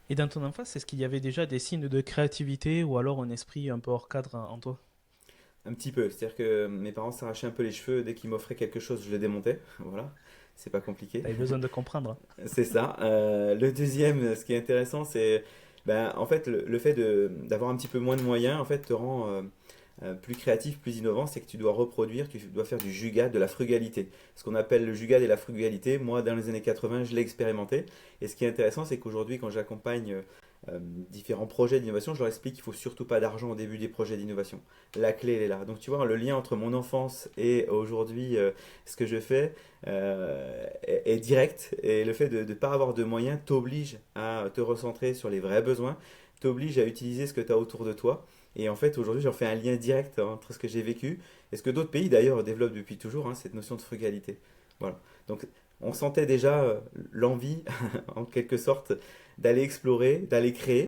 Et dans ton enfance, est-ce qu'il y avait déjà des signes de créativité ou alors un esprit un peu hors cadre en toi? Un petit peu, c'est-à-dire que mes parents s'arrachaient un peu les cheveux dès qu'ils m'offraient quelque chose, je le démontais. Voilà, c'est pas compliqué. T'avais besoin de comprendre. C'est ça. Le deuxième, ce qui est intéressant, c'est ben, en fait le fait d'avoir un petit peu moins de moyens, en fait, te rend plus créatif, plus innovant, c'est que tu dois reproduire, tu dois faire du jugat, de la frugalité. Ce qu'on appelle le jugat et la frugalité, moi, dans les années 80, je l'ai expérimenté. Et ce qui est intéressant, c'est qu'aujourd'hui, quand j'accompagne différents projets d'innovation, je leur explique qu'il ne faut surtout pas d'argent au début des projets d'innovation. La clé, elle est là. Donc, tu vois, le lien entre mon enfance et aujourd'hui, ce que je fais est direct. Et le fait de ne pas avoir de moyens t'oblige à te recentrer sur les vrais besoins, t'oblige à utiliser ce que tu as autour de toi. Et en fait, aujourd'hui, j'en fais un lien direct entre ce que j'ai vécu et ce que d'autres pays, d'ailleurs, développent depuis toujours, hein, cette notion de frugalité. Voilà. Donc, on sentait déjà l'envie, en quelque sorte, d'aller explorer, d'aller créer.